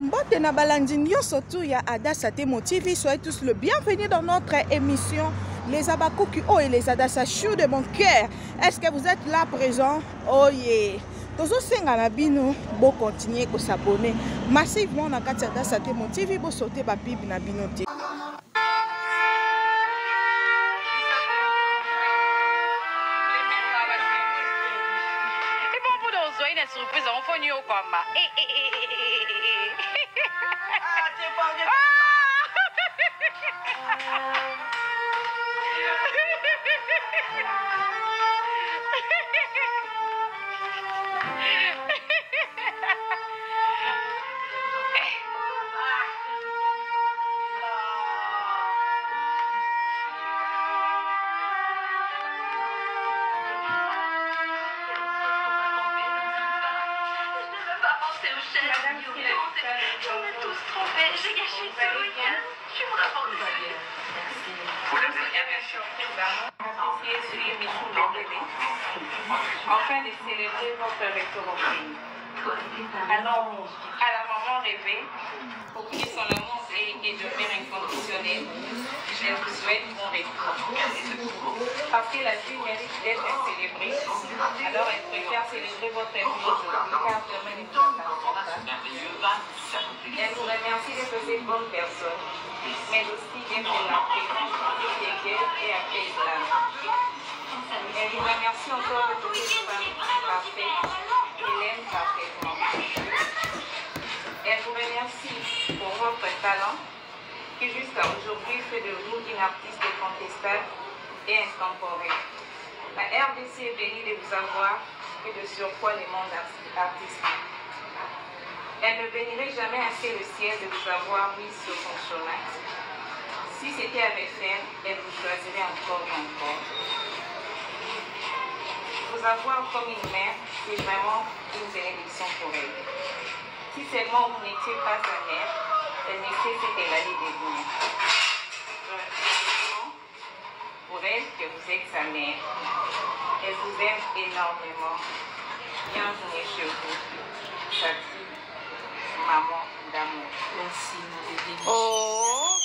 Mbote na balandi nyonso tu ya Adassa Temo TV, soyez tous le bienvenue dans notre émission Les Abakoki oh et les Adassa Chou de mon cœur. Est-ce que vous êtes là présent? Oh yeah. Tozo senga na bino bo continuer ko s'abonner massivement na kati Adassa Temo TV bo sauter ba pib na bino te. Surprise, on fait une comme j'ai gâché tout. Je suis vraiment désolée. Enfin de célébrer votre retour au pays. Alors, à la maman rêvée, pour qui son amour et demeure inconditionnel, je vous souhaite bon retour. Parce que la vie mérite d'être célébrée, alors elle préfère célébrer votre vie aujourd'hui, car demain n'est pas là. Elle vous remercie d'être cette bonne personne, mais aussi d'être marquée, égale et apaisable. Elle vous remercie encore de toute cette famille parfaite et l'aime parfaitement. Elle vous remercie pour votre talent qui jusqu'à aujourd'hui fait de vous une artiste incontestable et intemporelle. La RDC est bénie de vous avoir et de surcroît le monde artistique. Elle ne bénirait jamais assez le ciel de vous avoir mis sur son chemin. Si c'était avec elle, elle vous choisirait encore et encore. Vous avoir comme une mère, c'est vraiment une bénédiction pour elle. Si seulement vous n'étiez pas sa mère, elle ne sait ce qu'elle allait devenir. Pour elle que vous êtes sa mère. Elle vous aime énormément. Bienvenue chez vous. Sa fille, maman d'amour. Merci, ma bébé. Oh,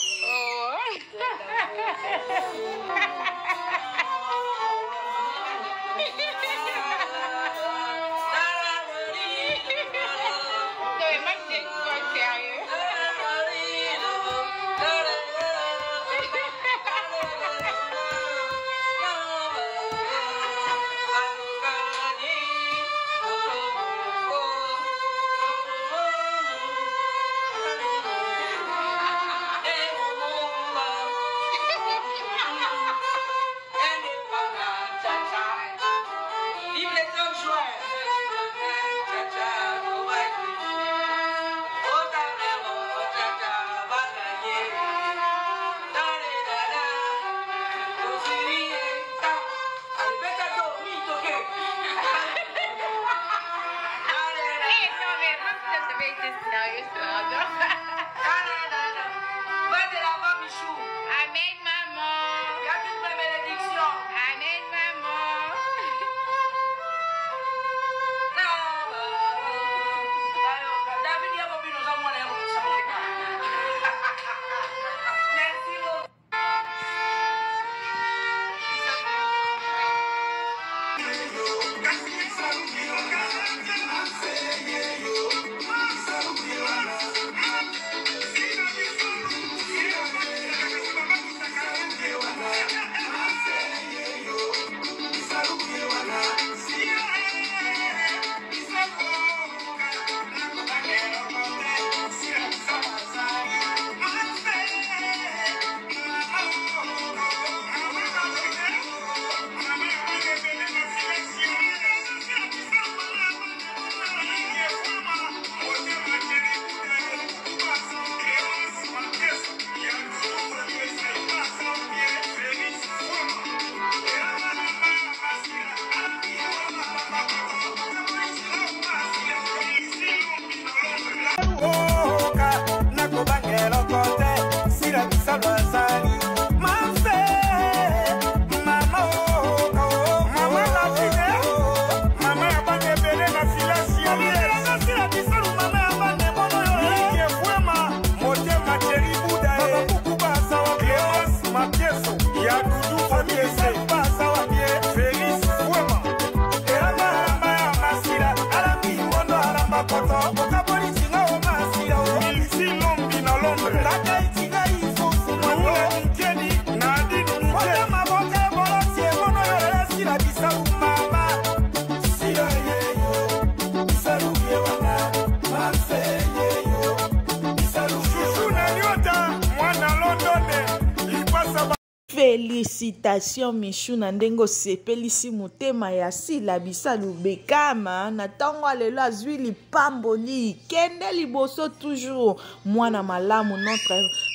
Félicitations Michou na ndengo sepelisi mutema ya Sila Bisalu Bekama na tango lelo azwi lipamboli kende liboso toujours mwana malamu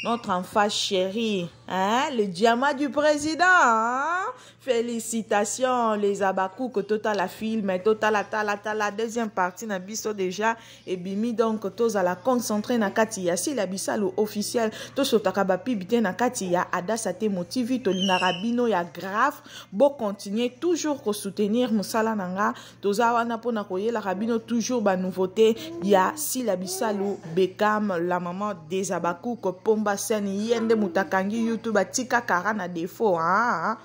notre enfant chéri hein? Le diamant du président hein? Félicitations les Abakou que total la film total la deuxième partie na biso déjà et bimi donc tous à la concentrer na kati ya Sila Bisalu officiel to sotaka ba pibité na kati ya Adassa Temo TV to lingarabino ya grave bo continuer toujours ko soutenir musala nanga toza wana pona koyela rabino toujours ba nouveauté ya Sila Bisalu Bekam la maman des Abakou ko pomba seni yende mutakangi YouTube atika kara na défaut hein